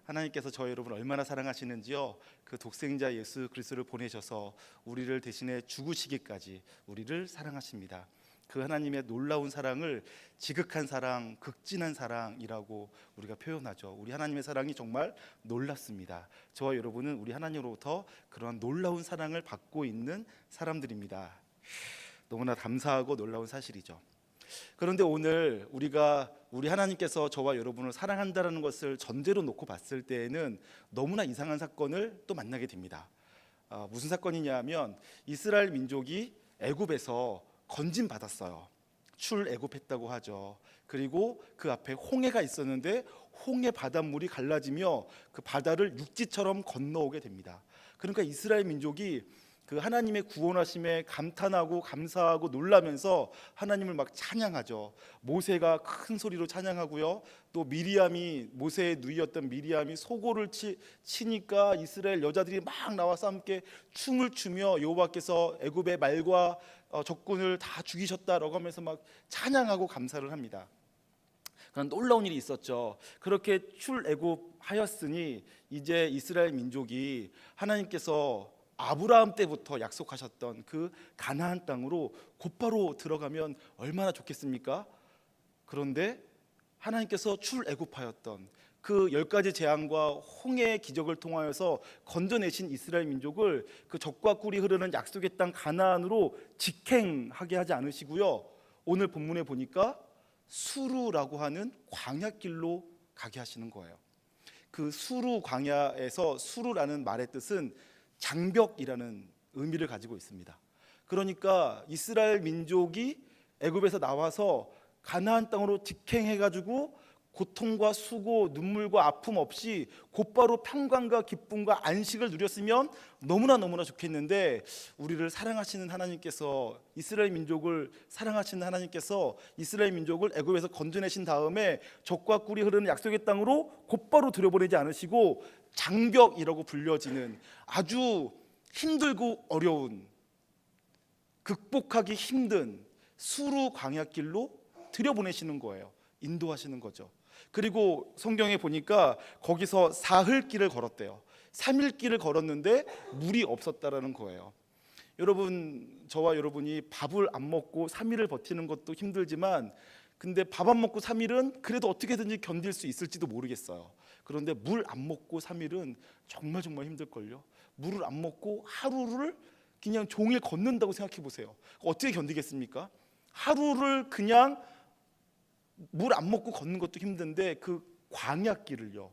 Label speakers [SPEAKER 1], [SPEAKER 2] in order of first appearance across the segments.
[SPEAKER 1] 하나님께서 저희 여러분 얼마나 사랑하시는지요. 그 독생자 예수 그리스도를 보내셔서 우리를 대신해 죽으시기까지 우리를 사랑하십니다. 그 하나님의 놀라운 사랑을 지극한 사랑, 극진한 사랑이라고 우리가 표현하죠. 우리 하나님의 사랑이 정말 놀랍습니다. 저와 여러분은 우리 하나님으로부터 그런 놀라운 사랑을 받고 있는 사람들입니다. 너무나 감사하고 놀라운 사실이죠. 그런데 오늘 우리 하나님께서 저와 여러분을 사랑한다는 것을 전제로 놓고 봤을 때에는 너무나 이상한 사건을 또 만나게 됩니다. 무슨 사건이냐면 이스라엘 민족이 애굽에서 건진받았어요. 출애굽했다고 하죠. 그리고 그 앞에 홍해가 있었는데 홍해 바닷물이 갈라지며 그 바다를 육지처럼 건너오게 됩니다. 그러니까 이스라엘 민족이 그 하나님의 구원하심에 감탄하고 감사하고 놀라면서 하나님을 막 찬양하죠. 모세가 큰 소리로 찬양하고요. 또 미리암이, 모세의 누이였던 미리암이 소고를 치니까 이스라엘 여자들이 막 나와서 함께 춤을 추며 여호와께서 애굽의 말과 적군을 다 죽이셨다라고 하면서 막 찬양하고 감사를 합니다. 그런 놀라운 일이 있었죠. 그렇게 출애굽하였으니 이제 이스라엘 민족이 하나님께서 아브라함 때부터 약속하셨던 그 가나안 땅으로 곧바로 들어가면 얼마나 좋겠습니까? 그런데 하나님께서 출애굽하였던 그 10가지 재앙과 홍해의 기적을 통하여서 건져내신 이스라엘 민족을 그 젖과 꿀이 흐르는 약속의 땅 가나안으로 직행하게 하지 않으시고요, 오늘 본문에 보니까 수르라고 하는 광야길로 가게 하시는 거예요. 그 수르 광야에서 수르라는 말의 뜻은 장벽이라는 의미를 가지고 있습니다. 그러니까 이스라엘 민족이 애굽에서 나와서 가나안 땅으로 직행해가지고 고통과 수고, 눈물과 아픔 없이 곧바로 평강과 기쁨과 안식을 누렸으면 너무나 좋겠는데, 우리를 사랑하시는 하나님께서, 이스라엘 민족을 사랑하시는 하나님께서 이스라엘 민족을 애굽에서 건져내신 다음에 젖과 꿀이 흐르는 약속의 땅으로 곧바로 들여보내지 않으시고 장벽이라고 불려지는 아주 힘들고 어려운, 극복하기 힘든 수르 광야길로 들여보내시는 거예요. 인도하시는 거죠. 그리고 성경에 보니까 거기서 사흘길을 걸었대요. 3일 길을 걸었는데 물이 없었다라는 거예요. 여러분, 저와 여러분이 밥을 안 먹고 3일을 버티는 것도 힘들지만, 근데 밥 안 먹고 3일은 그래도 어떻게든지 견딜 수 있을지도 모르겠어요. 그런데 물 안 먹고 3일은 정말 힘들걸요. 물을 안 먹고 하루를 그냥 종일 걷는다고 생각해 보세요. 어떻게 견디겠습니까? 하루를 그냥 물 안 먹고 걷는 것도 힘든데 그 광야길을요,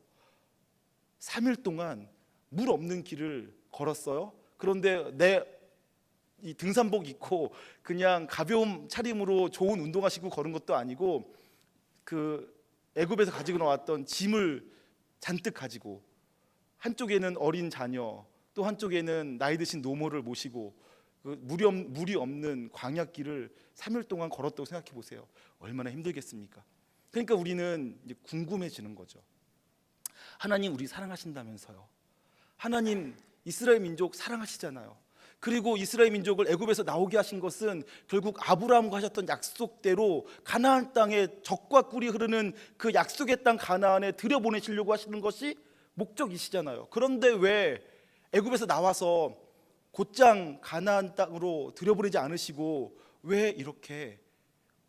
[SPEAKER 1] 3일 동안 물 없는 길을 걸었어요. 그런데 이 등산복 입고 그냥 가벼운 차림으로 좋은 운동화 신고 걸은 것도 아니고, 그 애굽에서 가지고 나왔던 짐을 잔뜩 가지고, 한쪽에는 어린 자녀, 또 한쪽에는 나이 드신 노모를 모시고 그 물이 없는 광야길을 3일 동안 걸었다고 생각해 보세요. 얼마나 힘들겠습니까? 그러니까 우리는 이제 궁금해지는 거죠. 하나님 우리 사랑하신다면서요. 하나님 이스라엘 민족 사랑하시잖아요. 그리고 이스라엘 민족을 애굽에서 나오게 하신 것은 결국 아브라함과 하셨던 약속대로 가나안 땅에 젖과 꿀이 흐르는 그 약속의 땅 가나안에 들여보내시려고 하시는 것이 목적이시잖아요. 그런데 왜 애굽에서 나와서 곧장 가나안 땅으로 들여보내지 않으시고 왜 이렇게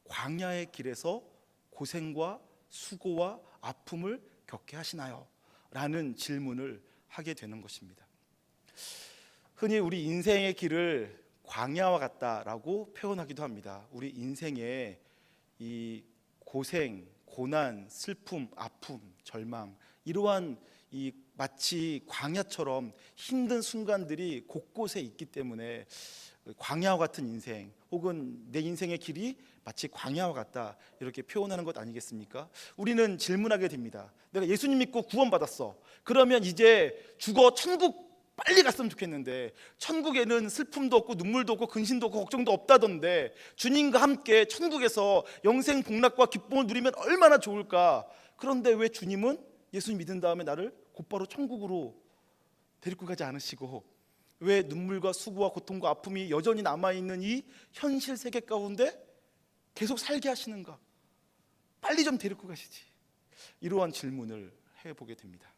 [SPEAKER 1] 광야의 길에서 고생과 수고와 아픔을 겪게 하시나요? 라는 질문을 하게 되는 것입니다. 흔히 우리 인생의 길을 광야와 같다라고 표현하기도 합니다. 우리 인생의 이 고생, 고난, 슬픔, 아픔, 절망, 이러한 이 마치 광야처럼 힘든 순간들이 곳곳에 있기 때문에 광야와 같은 인생, 혹은 내 인생의 길이 마치 광야와 같다, 이렇게 표현하는 것 아니겠습니까? 우리는 질문하게 됩니다. 내가 예수님 믿고 구원받았어. 그러면 이제 죽어 천국 빨리 갔으면 좋겠는데, 천국에는 슬픔도 없고 눈물도 없고 근심도 없고 걱정도 없다던데, 주님과 함께 천국에서 영생 복락과 기쁨을 누리면 얼마나 좋을까? 그런데 왜 주님은 예수 믿은 다음에 나를 곧바로 천국으로 데리고 가지 않으시고, 왜 눈물과 수고와 고통과 아픔이 여전히 남아있는 이 현실 세계 가운데 계속 살게 하시는가? 빨리 좀 데리고 가시지. 이러한 질문을 해보게 됩니다.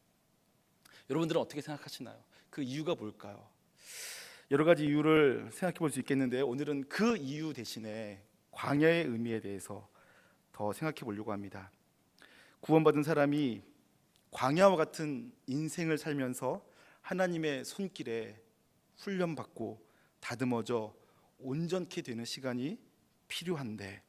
[SPEAKER 1] 여러분들은 어떻게 생각하시나요? 그 이유가 뭘까요? 여러 가지 이유를 생각해 볼 수 있겠는데 오늘은 그 이유 대신에 광야의 의미에 대해서 더 생각해 보려고 합니다. 구원받은 사람이 광야와 같은 인생을 살면서 하나님의 손길에 훈련받고 다듬어져 온전케 되는 시간이 필요한데,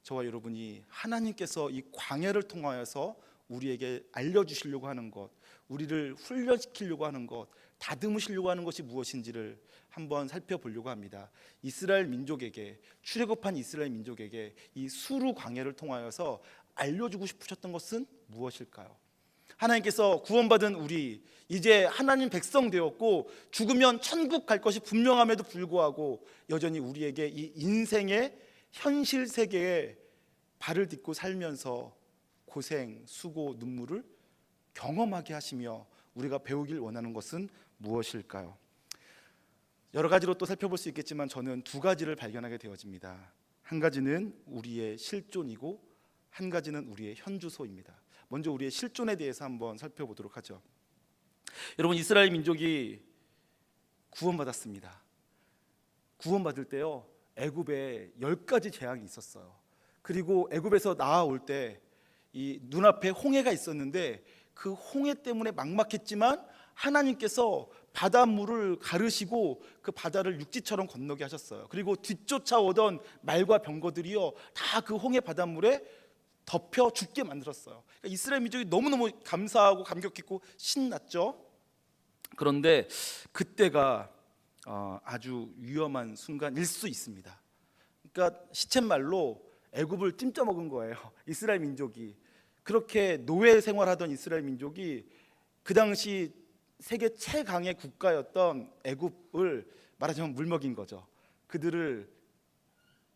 [SPEAKER 1] 저와 여러분이 하나님께서 이 광야를 통하여서 우리에게 알려주시려고 하는 것, 우리를 훈련시키려고 하는 것, 다듬으시려고 하는 것이 무엇인지를 한번 살펴보려고 합니다. 이스라엘 민족에게, 출애굽한 이스라엘 민족에게 이 수르 광야를 통하여서 알려주고 싶으셨던 것은 무엇일까요? 하나님께서 구원받은 우리, 이제 하나님 백성 되었고 죽으면 천국 갈 것이 분명함에도 불구하고 여전히 우리에게 이 인생의 현실 세계에 발을 딛고 살면서 고생, 수고, 눈물을 경험하게 하시며 우리가 배우길 원하는 것은 무엇일까요? 여러 가지로 또 살펴볼 수 있겠지만 저는 두 가지를 발견하게 되어집니다. 한 가지는 우리의 실존이고 한 가지는 우리의 현주소입니다. 먼저 우리의 실존에 대해서 한번 살펴보도록 하죠. 여러분, 이스라엘 민족이 구원받았습니다. 구원받을 때요, 애굽에 10가지 재앙이 있었어요. 그리고 애굽에서 나아올 때 이 눈앞에 홍해가 있었는데 그 홍해 때문에 막막했지만 하나님께서 바닷물을 가르시고 그 바다를 육지처럼 건너게 하셨어요. 그리고 뒤쫓아오던 말과 병거들이요 다 그 홍해 바닷물에 덮여 죽게 만들었어요. 그러니까 이스라엘 민족이 너무너무 감사하고 감격했고 신났죠. 그런데 그때가 아주 위험한 순간일 수 있습니다. 그러니까 시쳇말로 애굽을 찜쪄먹은 거예요. 이스라엘 민족이. 그렇게 노예 생활하던 이스라엘 민족이 그 당시 세계 최강의 국가였던 애굽을 말하자면 물먹인 거죠. 그들을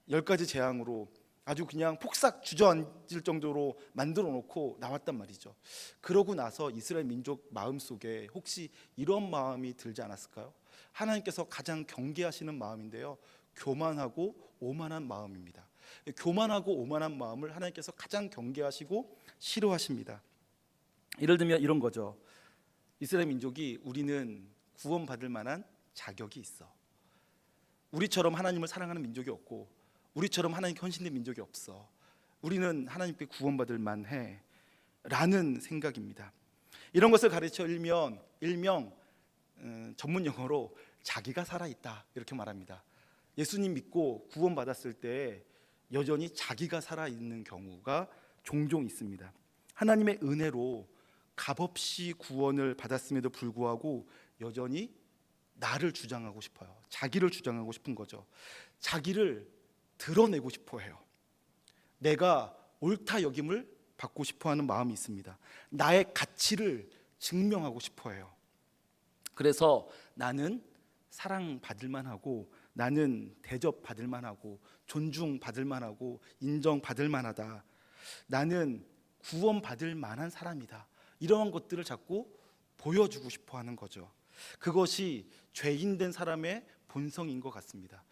[SPEAKER 1] 10가지 재앙으로 아주 그냥 폭삭 주저앉을 정도로 만들어 놓고 나왔단 말이죠. 그러고 나서 이스라엘 민족 마음속에 혹시 이런 마음이 들지 않았을까요? 하나님께서 가장 경계하시는 마음인데요, 교만하고 오만한 마음입니다. 교만하고 오만한 마음을 하나님께서 가장 경계하시고 싫어하십니다. 예를 들면 이런 거죠. 이스라엘 민족이 우리는 구원받을 만한 자격이 있어. 우리처럼 하나님을 사랑하는 민족이 없고 우리처럼 하나님께 헌신된 민족이 없어. 우리는 하나님께 구원받을 만해 라는 생각입니다. 이런 것을 가르쳐 일명 전문 용어로 자기가 살아있다 이렇게 말합니다. 예수님 믿고 구원받았을 때 여전히 자기가 살아있는 경우가 종종 있습니다. 하나님의 은혜로 값없이 구원을 받았음에도 불구하고 여전히 나를 주장하고 싶어요. 자기를 주장하고 싶은 거죠. 자기를 드러내고 싶어 해요. 내가 옳다 여김을 받고 싶어하는 마음이 있습니다. 나의 가치를 증명하고 싶어 해요. 그래서 나는 사랑받을 만하고 나는 대접받을 만하고 존중받을 만하고 인정받을 만하다. 나는 구원받을 만한 사람이다. 이러한 것들을 자꾸 보여주고 싶어 하는 거죠. 그것이 죄인된 사람의 본성인 것 같습니다.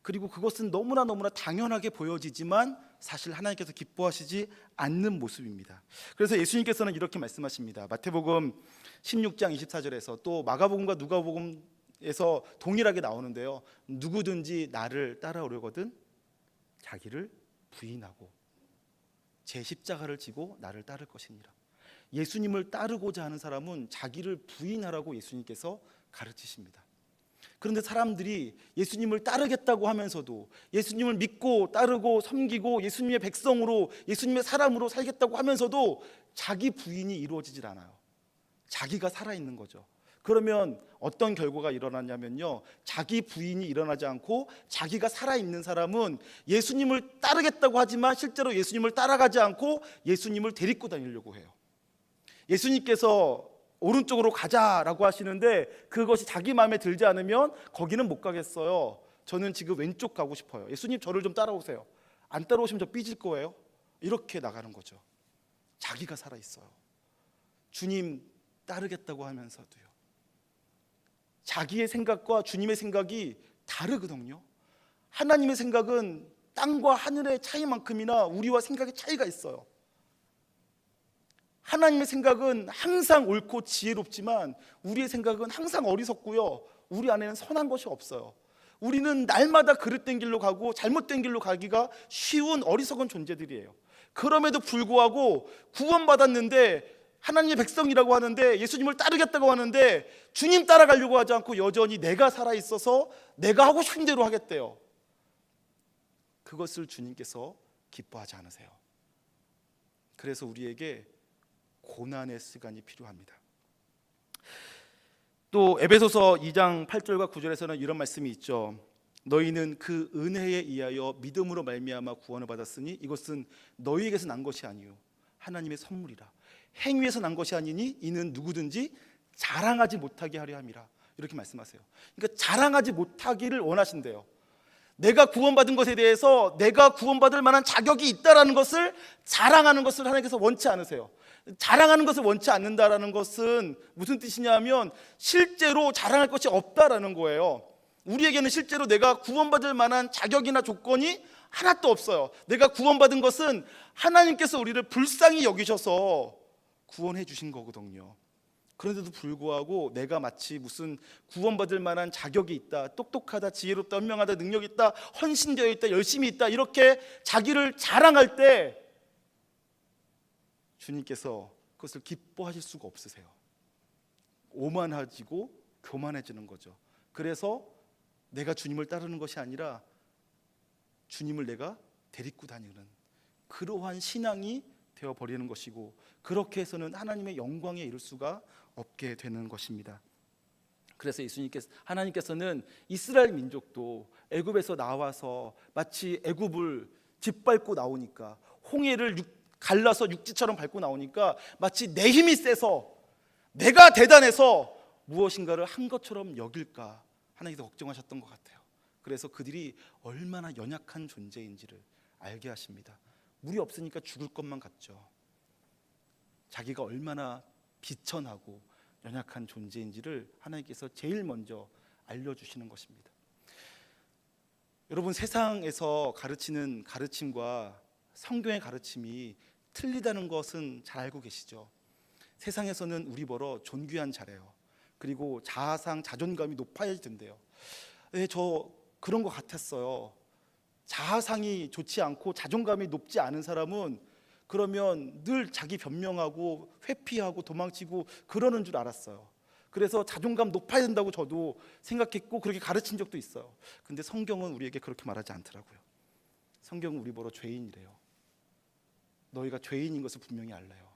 [SPEAKER 1] 그리고 그것은 너무나 당연하게 보여지지만 사실 하나님께서 기뻐하시지 않는 모습입니다. 그래서 예수님께서는 이렇게 말씀하십니다. 마태복음 16장 24절에서 또 마가복음과 누가복음에서 동일하게 나오는데요, 누구든지 나를 따라오려거든 자기를 부인하고 제 십자가를 지고 나를 따를 것이니라. 예수님을 따르고자 하는 사람은 자기를 부인하라고 예수님께서 가르치십니다. 그런데 사람들이 예수님을 따르겠다고 하면서도, 예수님을 믿고 따르고 섬기고 예수님의 백성으로, 예수님의 사람으로 살겠다고 하면서도 자기 부인이 이루어지질 않아요. 자기가 살아있는 거죠. 그러면 어떤 결과가 일어나냐면요, 자기 부인이 일어나지 않고 자기가 살아있는 사람은 예수님을 따르겠다고 하지만 실제로 예수님을 따라가지 않고 예수님을 데리고 다니려고 해요. 예수님께서 오른쪽으로 가자라고 하시는데 그것이 자기 마음에 들지 않으면 거기는 못 가겠어요. 저는 지금 왼쪽 가고 싶어요. 예수님 저를 좀 따라오세요. 안 따라오시면 저 삐질 거예요. 이렇게 나가는 거죠. 자기가 살아있어요. 주님 따르겠다고 하면서도요, 자기의 생각과 주님의 생각이 다르거든요. 하나님의 생각은 땅과 하늘의 차이만큼이나 우리와 생각의 차이가 있어요. 하나님의 생각은 항상 옳고 지혜롭지만 우리의 생각은 항상 어리석고요, 우리 안에는 선한 것이 없어요. 우리는 날마다 그릇된 길로 가고 잘못된 길로 가기가 쉬운 어리석은 존재들이에요. 그럼에도 불구하고 구원받았는데 하나님의 백성이라고 하는데, 예수님을 따르겠다고 하는데 주님 따라가려고 하지 않고 여전히 내가 살아있어서 내가 하고 싶은 대로 하겠대요. 그것을 주님께서 기뻐하지 않으세요. 그래서 우리에게 고난의 시간이 필요합니다. 또 에베소서 2장 8절과 9절에서는 이런 말씀이 있죠. 너희는 그 은혜에 의하여 믿음으로 말미암아 구원을 받았으니 이것은 너희에게서 난 것이 아니요 하나님의 선물이라. 행위에서 난 것이 아니니 이는 누구든지 자랑하지 못하게 하려 함이라. 이렇게 말씀하세요. 그러니까 자랑하지 못하기를 원하신대요. 내가 구원받은 것에 대해서 내가 구원받을 만한 자격이 있다라는 것을 자랑하는 것을 하나님께서 원치 않으세요. 자랑하는 것을 원치 않는다라는 것은 무슨 뜻이냐면 실제로 자랑할 것이 없다라는 거예요. 우리에게는 실제로 내가 구원받을 만한 자격이나 조건이 하나도 없어요. 내가 구원받은 것은 하나님께서 우리를 불쌍히 여기셔서 구원해 주신 거거든요. 그런데도 불구하고 내가 마치 무슨 구원받을 만한 자격이 있다, 똑똑하다, 지혜롭다, 현명하다, 능력이 있다, 헌신되어 있다, 열심히 있다, 이렇게 자기를 자랑할 때 주님께서 그것을 기뻐하실 수가 없으세요. 오만해지고 교만해지는 거죠. 그래서 내가 주님을 따르는 것이 아니라 주님을 내가 데리고 다니는 그러한 신앙이 되어버리는 것이고, 그렇게 해서는 하나님의 영광에 이를 수가 없게 되는 것입니다. 그래서 하나님께서는 이스라엘 민족도 애굽에서 나와서 마치 애굽을 짓밟고 나오니까, 홍해를 갈라서 육지처럼 밟고 나오니까 마치 내 힘이 세서 내가 대단해서 무엇인가를 한 것처럼 여길까 하나님께서 걱정하셨던 것 같아요. 그래서 그들이 얼마나 연약한 존재인지를 알게 하십니다. 물이 없으니까 죽을 것만 같죠. 자기가 얼마나 비천하고 연약한 존재인지를 하나님께서 제일 먼저 알려주시는 것입니다. 여러분, 세상에서 가르치는 가르침과 성경의 가르침이 틀리다는 것은 잘 알고 계시죠? 세상에서는 우리 보러 존귀한 자래요. 그리고 자아상, 자존감이 높아야 된대요. 저 그런 것 같았어요. 자아상이 좋지 않고 자존감이 높지 않은 사람은 그러면 늘 자기 변명하고 회피하고 도망치고 그러는 줄 알았어요. 그래서 자존감 높아야 된다고 저도 생각했고 그렇게 가르친 적도 있어요. 근데 성경은 우리에게 그렇게 말하지 않더라고요. 성경은 우리 보러 죄인이래요. 너희가 죄인인 것을 분명히 알래요.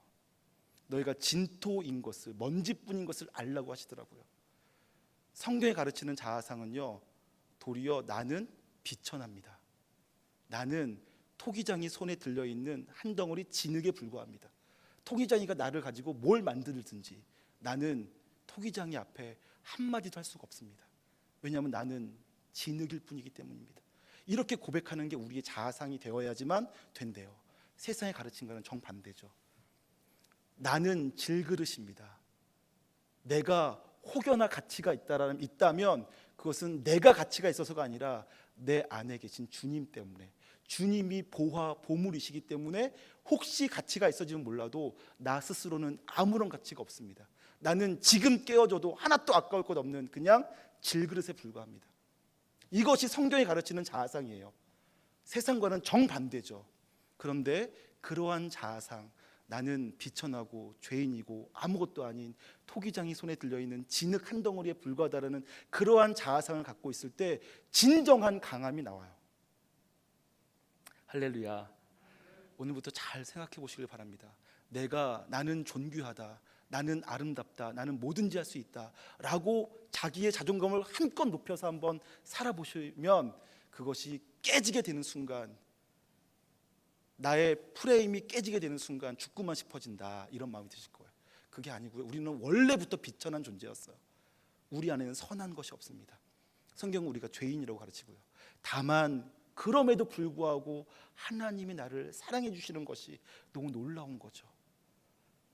[SPEAKER 1] 너희가 진토인 것을, 먼지뿐인 것을 알라고 하시더라고요. 성경에 가르치는 자아상은요, 도리어 나는 비천합니다. 나는 토기장이 손에 들려있는 한 덩어리 진흙에 불과합니다. 토기장이가 나를 가지고 뭘 만들든지 나는 토기장이 앞에 한마디도 할 수가 없습니다. 왜냐하면 나는 진흙일 뿐이기 때문입니다. 이렇게 고백하는 게 우리의 자아상이 되어야지만 된대요. 세상의 가르침과는 정반대죠. 나는 질그릇입니다. 내가 혹여나 가치가 있다면 그것은 내가 가치가 있어서가 아니라 내 안에 계신 주님 때문에, 주님이 보물이시기 때문에 혹시 가치가 있어지면 몰라도 나 스스로는 아무런 가치가 없습니다. 나는 지금 깨어져도 하나도 아까울 것 없는 그냥 질그릇에 불과합니다. 이것이 성경이 가르치는 자아상이에요. 세상과는 정반대죠. 그런데 그러한 자아상, 나는 비천하고 죄인이고 아무것도 아닌 토기장이 손에 들려있는 진흙 한 덩어리에 불과하다는 그러한 자아상을 갖고 있을 때 진정한 강함이 나와요. 할렐루야. 오늘부터 잘 생각해 보시길 바랍니다. 나는 존귀하다, 나는 아름답다, 나는 뭐든지 할 수 있다 라고 자기의 자존감을 한껏 높여서 한번 살아보시면 그것이 깨지게 되는 순간, 나의 프레임이 깨지게 되는 순간 죽고만 싶어진다, 이런 마음이 드실 거예요. 그게 아니고요, 우리는 원래부터 비천한 존재였어요. 우리 안에는 선한 것이 없습니다. 성경은 우리가 죄인이라고 가르치고요. 다만 그럼에도 불구하고 하나님이 나를 사랑해 주시는 것이 너무 놀라운 거죠.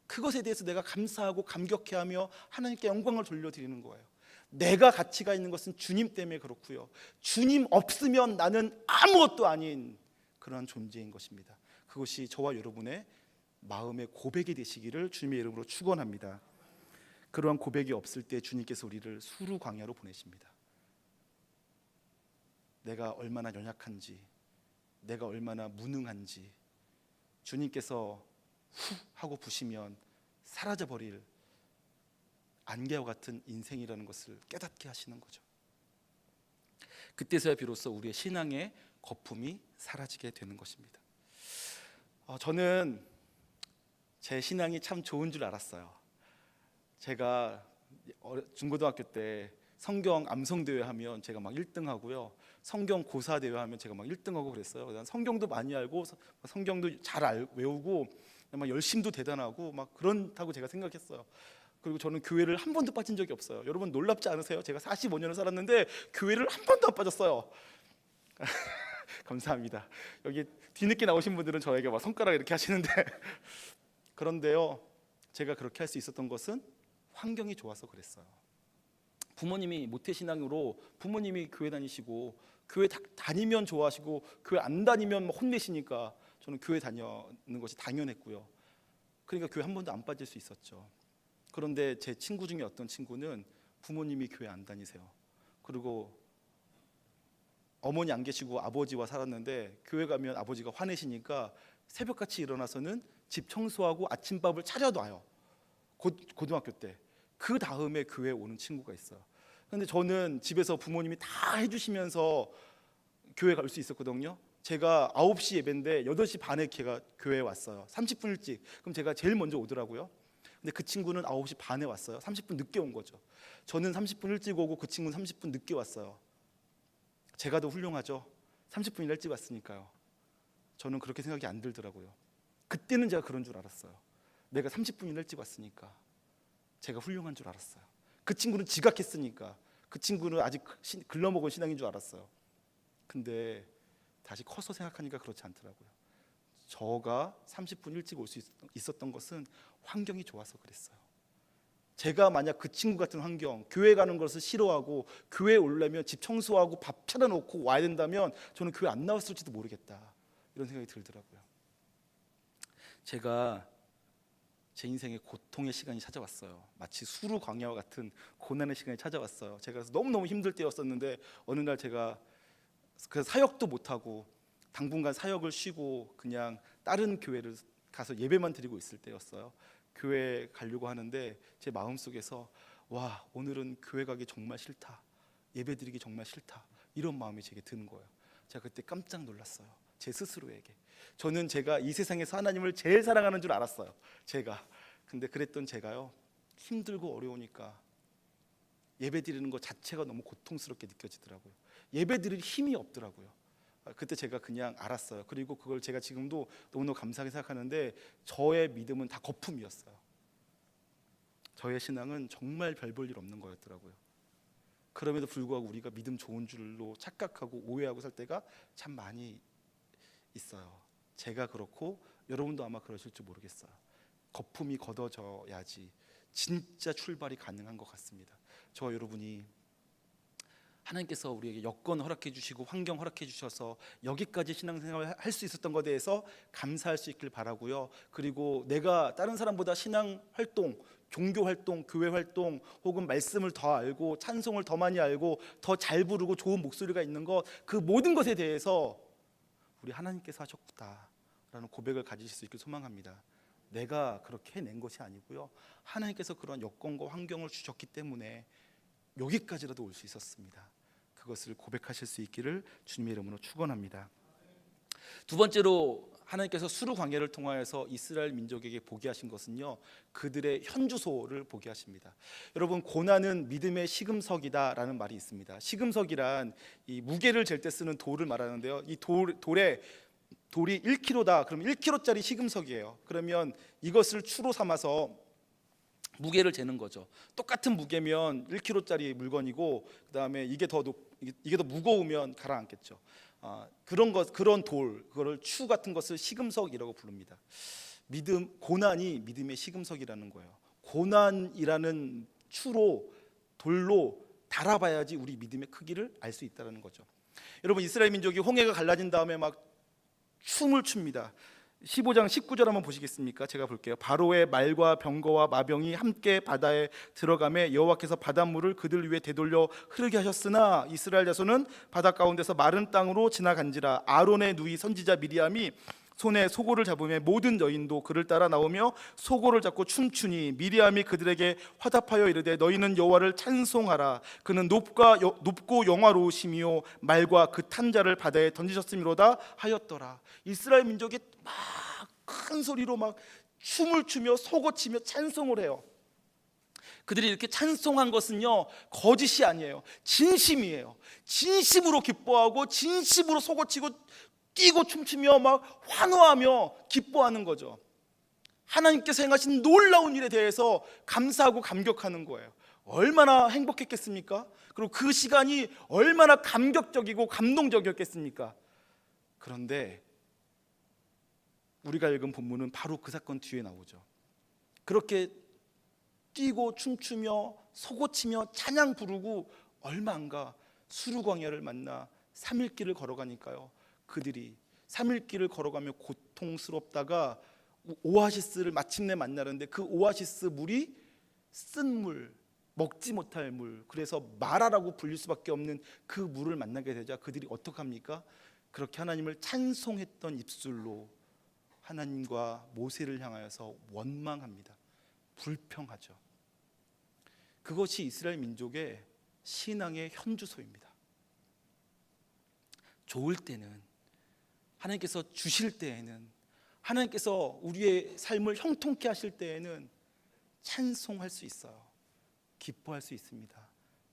[SPEAKER 1] 그것에 대해서 내가 감사하고 감격해하며 하나님께 영광을 돌려드리는 거예요. 내가 가치가 있는 것은 주님 때문에 그렇고요, 주님 없으면 나는 아무것도 아닌 그런 존재인 것입니다. 그것이 저와 여러분의 마음의 고백이 되시기를 주님의 이름으로 축원합니다. 그러한 고백이 없을 때 주님께서 우리를 수루 광야로 보내십니다. 내가 얼마나 연약한지, 내가 얼마나 무능한지 주님께서 후 하고 부시면 사라져버릴 안개와 같은 인생이라는 것을 깨닫게 하시는 거죠. 그때서야 비로소 우리의 신앙의 거품이 사라지게 되는 것입니다. 저는 제 신앙이 참 좋은 줄 알았어요. 제가 중고등학교 때 성경 암송대회 하면 제가 막 1등 하고요, 성경 고사 대회 하면 제가 막 1등 하고 그랬어요. 난 성경도 많이 알고 성경도 잘 외우고 막 열심도 대단하고 막 그렇다고 제가 생각했어요. 그리고 저는 교회를 한 번도 빠진 적이 없어요. 여러분 놀랍지 않으세요? 제가 45년을 살았는데 교회를 한 번도 안 빠졌어요. 감사합니다. 여기 뒤늦게 나오신 분들은 저에게 막 손가락 이렇게 하시는데 그런데요, 제가 그렇게 할 수 있었던 것은 환경이 좋아서 그랬어요. 부모님이 모태신앙으로 부모님이 교회 다니시고 교회 다니면 좋아하시고 교회 안 다니면 혼내시니까 저는 교회 다니는 것이 당연했고요. 그러니까 교회 한 번도 안 빠질 수 있었죠. 그런데 제 친구 중에 어떤 친구는 부모님이 교회 안 다니세요. 그리고 어머니 안 계시고 아버지와 살았는데 교회 가면 아버지가 화내시니까 새벽같이 일어나서는 집 청소하고 아침밥을 차려놔요. 고등학교 때. 그 다음에 교회에 오는 친구가 있어요. 근데 저는 집에서 부모님이 다 해주시면서 교회 갈 수 있었거든요. 제가 9시 예배인데 8시 반에 걔가 교회에 왔어요. 30분 일찍. 그럼 제가 제일 먼저 오더라고요. 근데 그 친구는 9시 반에 왔어요. 30분 늦게 온 거죠. 저는 30분 일찍 오고 그 친구는 30분 늦게 왔어요. 제가 더 훌륭하죠. 30분 일찍 왔으니까요. 저는 그렇게 생각이 안 들더라고요. 그때는 제가 그런 줄 알았어요. 내가 30분 일찍 왔으니까 제가 훌륭한 줄 알았어요. 그 친구는 지각했으니까 그 친구는 아직 글러먹은 신앙인 줄 알았어요. 근데 다시 커서 생각하니까 그렇지 않더라고요. 저가 30분 일찍 올 수 있었던 것은 환경이 좋아서 그랬어요. 제가 만약 그 친구 같은 환경, 교회 가는 것을 싫어하고 교회에 오려면 집 청소하고 밥 차려놓고 와야 된다면 저는 교회 안 나왔을지도 모르겠다, 이런 생각이 들더라고요. 제가 제 인생에 고통의 시간이 찾아왔어요. 마치 수루 광야와 같은 고난의 시간이 찾아왔어요. 제가 너무너무 힘들 때였었는데 어느 날 제가 그 사역도 못하고 당분간 사역을 쉬고 그냥 다른 교회를 가서 예배만 드리고 있을 때였어요. 교회 가려고 하는데 제 마음속에서 와, 오늘은 교회 가기 정말 싫다, 예배 드리기 정말 싫다, 이런 마음이 제게 드는 거예요. 제가 그때 깜짝 놀랐어요. 제 스스로에게. 저는 제가 이 세상에서 하나님을 제일 사랑하는 줄 알았어요. 근데 그랬던 제가요, 힘들고 어려우니까 예배 드리는 것 자체가 너무 고통스럽게 느껴지더라고요. 예배 드릴 힘이 없더라고요. 그때 제가 그냥 알았어요. 그리고 그걸 제가 지금도 너무너무 감사하게 생각하는데 저의 믿음은 다 거품이었어요. 저의 신앙은 정말 별 볼 일 없는 거였더라고요. 그럼에도 불구하고 우리가 믿음 좋은 줄로 착각하고 오해하고 살 때가 참 많이 있어요. 제가 그렇고 여러분도 아마 그러실 줄 모르겠어요. 거품이 걷어져야지 진짜 출발이 가능한 것 같습니다. 저와 여러분이 하나님께서 우리에게 여건 허락해 주시고 환경 허락해 주셔서 여기까지 신앙생활을 할 수 있었던 것에 대해서 감사할 수 있길 바라고요. 그리고 내가 다른 사람보다 신앙 활동, 종교 활동, 교회 활동 혹은 말씀을 더 알고 찬송을 더 많이 알고 더 잘 부르고 좋은 목소리가 있는 것, 그 모든 것에 대해서 우리 하나님께서 하셨다라는 고백을 가지실 수 있길 소망합니다. 내가 그렇게 해낸 것이 아니고요, 하나님께서 그런 여건과 환경을 주셨기 때문에 여기까지라도 올 수 있었습니다. 그것을 고백하실 수 있기를 주님의 이름으로 축원합니다. 두 번째로 하나님께서 수루 광야를 통하여서 이스라엘 민족에게 보게 하신 것은요, 그들의 현주소를 보게 하십니다. 여러분, 고난은 믿음의 시금석이다라는 말이 있습니다. 시금석이란 이 무게를 잴 때 쓰는 돌을 말하는데요, 이 돌이 1kg다. 그럼 1kg짜리 시금석이에요. 그러면 이것을 추로 삼아서 무게를 재는 거죠. 똑같은 무게면 1kg짜리 물건이고, 그다음에 이게 더 무거우면 가라앉겠죠. 그런 돌, 그거를 추 같은 것을 시금석이라고 부릅니다. 고난이 믿음의 시금석이라는 거예요. 고난이라는 추로, 돌로 달아봐야지 우리 믿음의 크기를 알 수 있다는 거죠. 여러분, 이스라엘 민족이 홍해가 갈라진 다음에 막 춤을 춥니다. 15장 19절 한번 보시겠습니까? 제가 볼게요. 바로의 말과 병거와 마병이 함께 바다에 들어가매 여호와께서 바닷물을 그들 위에 되돌려 흐르게 하셨으나 이스라엘 자손은 바다 가운데서 마른 땅으로 지나간지라. 아론의 누이 선지자 미리암이 손에 소고를 잡으며 모든 여인도 그를 따라 나오며 소고를 잡고 춤추니 미리암이 그들에게 화답하여 이르되 너희는 여호와를 찬송하라. 그는 높고 영화로우시며 말과 그 탄자를 바다에 던지셨음이로다 하였더라. 이스라엘 민족이 막 큰 소리로 막 춤을 추며 소고치며 찬송을 해요. 그들이 이렇게 찬송한 것은요, 거짓이 아니에요. 진심이에요. 진심으로 기뻐하고 진심으로 소고치고 뛰고 춤추며 막 환호하며 기뻐하는 거죠. 하나님께서 행하신 놀라운 일에 대해서 감사하고 감격하는 거예요. 얼마나 행복했겠습니까? 그리고 그 시간이 얼마나 감격적이고 감동적이었겠습니까? 그런데 우리가 읽은 본문은 바로 그 사건 뒤에 나오죠. 그렇게 뛰고 춤추며 소고치며 찬양 부르고 얼마 안가 수르광야를 만나 3일 길을 걸어가니까요, 그들이 3일 길을 걸어가며 고통스럽다가 오아시스를 마침내 만나는데 그 오아시스 물이 쓴 물, 먹지 못할 물, 그래서 마라라고 불릴 수밖에 없는 그 물을 만나게 되자 그들이 어떡합니까? 그렇게 하나님을 찬송했던 입술로 하나님과 모세를 향하여서 원망합니다. 불평하죠. 그것이 이스라엘 민족의 신앙의 현주소입니다. 좋을 때는, 하나님께서 주실 때에는, 하나님께서 우리의 삶을 형통케 하실 때에는 찬송할 수 있어요. 기뻐할 수 있습니다.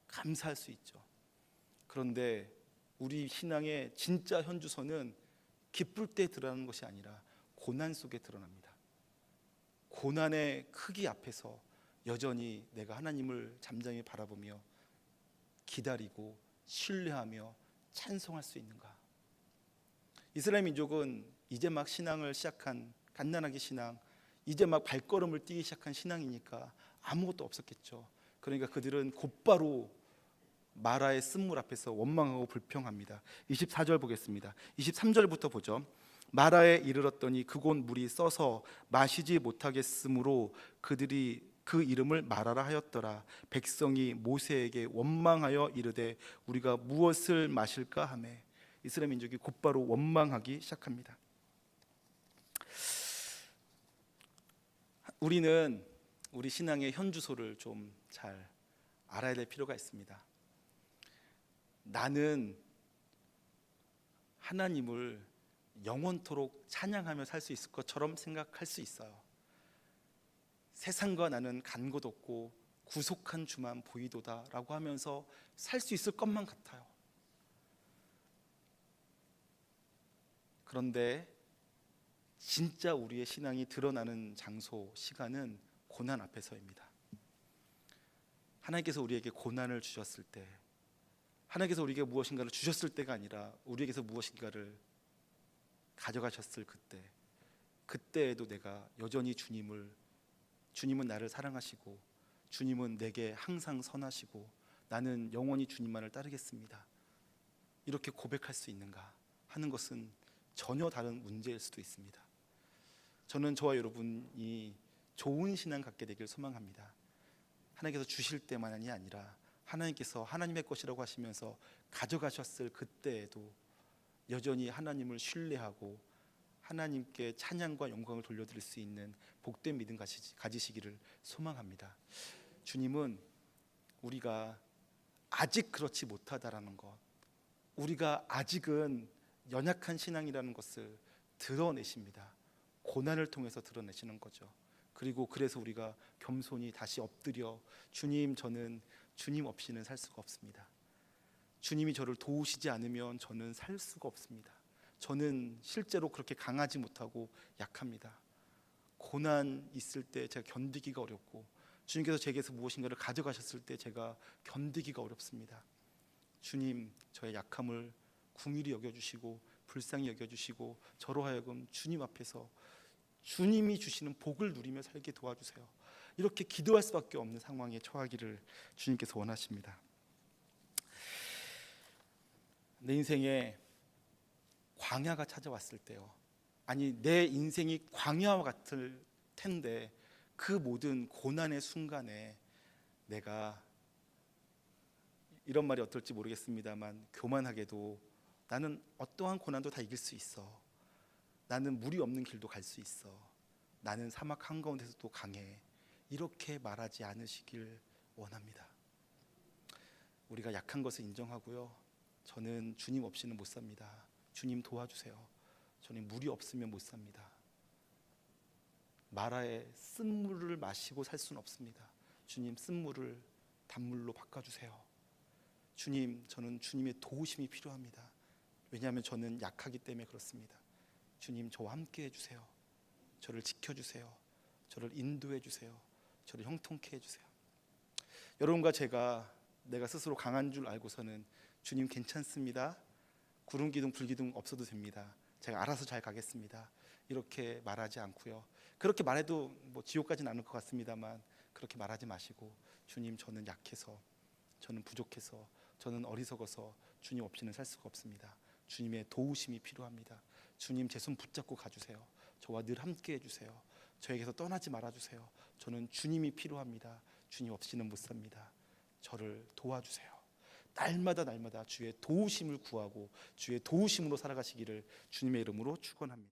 [SPEAKER 1] 감사할 수 있죠. 그런데 우리 신앙의 진짜 현주소는 기쁠 때 드러나는 것이 아니라 고난 속에 드러납니다. 고난의 크기 앞에서 여전히 내가 하나님을 잠잠히 바라보며 기다리고 신뢰하며 찬송할 수 있는가? 이스라엘 민족은 이제 막 신앙을 시작한, 갓난아기 신앙, 이제 막 발걸음을 뛰기 시작한 신앙이니까 아무것도 없었겠죠. 그러니까 그들은 곧바로 마라의 쓴물 앞에서 원망하고 불평합니다. 24절 보겠습니다. 23절부터 보죠. 마라에 이르렀더니 그곳 물이 써서 마시지 못하겠으므로 그들이 그 이름을 마라라 하였더라. 백성이 모세에게 원망하여 이르되 우리가 무엇을 마실까 하매 이스라엘 민족이 곧바로 원망하기 시작합니다. 우리는 우리 신앙의 현주소를 좀 잘 알아야 될 필요가 있습니다. 나는 하나님을 영원토록 찬양하며 살 수 있을 것처럼 생각할 수 있어요. 세상과 나는 간 곳 없고 구속한 주만 보이도다 라고 하면서 살 수 있을 것만 같아요. 그런데 진짜 우리의 신앙이 드러나는 장소, 시간은 고난 앞에서입니다. 하나님께서 우리에게 고난을 주셨을 때, 하나님께서 우리에게 무엇인가를 주셨을 때가 아니라 우리에게서 무엇인가를 가져가셨을 그때, 그때에도 내가 여전히 주님은 나를 사랑하시고 주님은 내게 항상 선하시고 나는 영원히 주님만을 따르겠습니다, 이렇게 고백할 수 있는가 하는 것은 전혀 다른 문제일 수도 있습니다. 저는 저와 여러분이 좋은 신앙 갖게 되길 소망합니다. 하나님께서 주실 때만이 아니라 하나님께서 하나님의 것이라고 하시면서 가져가셨을 그때에도 여전히 하나님을 신뢰하고 하나님께 찬양과 영광을 돌려드릴 수 있는 복된 믿음 가지시기를 소망합니다. 주님은 우리가 아직 그렇지 못하다라는 것, 우리가 아직은 연약한 신앙이라는 것을 드러내십니다. 고난을 통해서 드러내시는 거죠. 그리고 그래서 우리가 겸손히 다시 엎드려 주님, 저는 주님 없이는 살 수가 없습니다. 주님이 저를 도우시지 않으면 저는 살 수가 없습니다. 저는 실제로 그렇게 강하지 못하고 약합니다. 고난 있을 때 제가 견디기가 어렵고 주님께서 제게서 무엇인가를 가져가셨을 때 제가 견디기가 어렵습니다. 주님, 저의 약함을 긍휼히 여겨주시고 불쌍히 여겨주시고 저로 하여금 주님 앞에서 주님이 주시는 복을 누리며 살게 도와주세요. 이렇게 기도할 수밖에 없는 상황에 처하기를 주님께서 원하십니다. 내 인생에 광야가 찾아왔을 때요, 아니 내 인생이 광야와 같을 텐데 그 모든 고난의 순간에 내가 이런 말이 어떨지 모르겠습니다만 교만하게도 나는 어떠한 고난도 다 이길 수 있어. 나는 물이 없는 길도 갈 수 있어. 나는 사막 한가운데서도 강해. 이렇게 말하지 않으시길 원합니다. 우리가 약한 것을 인정하고요. 저는 주님 없이는 못 삽니다. 주님 도와주세요. 저는 물이 없으면 못 삽니다. 마라에 쓴물을 마시고 살 수는 없습니다. 주님 쓴물을 단물로 바꿔주세요. 주님, 저는 주님의 도우심이 필요합니다. 왜냐하면 저는 약하기 때문에 그렇습니다. 주님, 저와 함께 해주세요. 저를 지켜주세요. 저를 인도해 주세요. 저를 형통케 해주세요. 여러분과 내가 스스로 강한 줄 알고서는 주님 괜찮습니다. 구름 기둥 불기둥 없어도 됩니다. 제가 알아서 잘 가겠습니다. 이렇게 말하지 않고요. 그렇게 말해도 뭐 지옥 가진 않을 것 같습니다만 그렇게 말하지 마시고 주님 저는 약해서 저는 부족해서 저는 어리석어서 주님 없이는 살 수가 없습니다. 주님의 도우심이 필요합니다. 주님 제 손 붙잡고 가주세요. 저와 늘 함께 해주세요. 저에게서 떠나지 말아주세요. 저는 주님이 필요합니다. 주님 없이는 못 삽니다. 저를 도와주세요. 날마다 주의 도우심을 구하고 주의 도우심으로 살아가시기를 주님의 이름으로 축원합니다.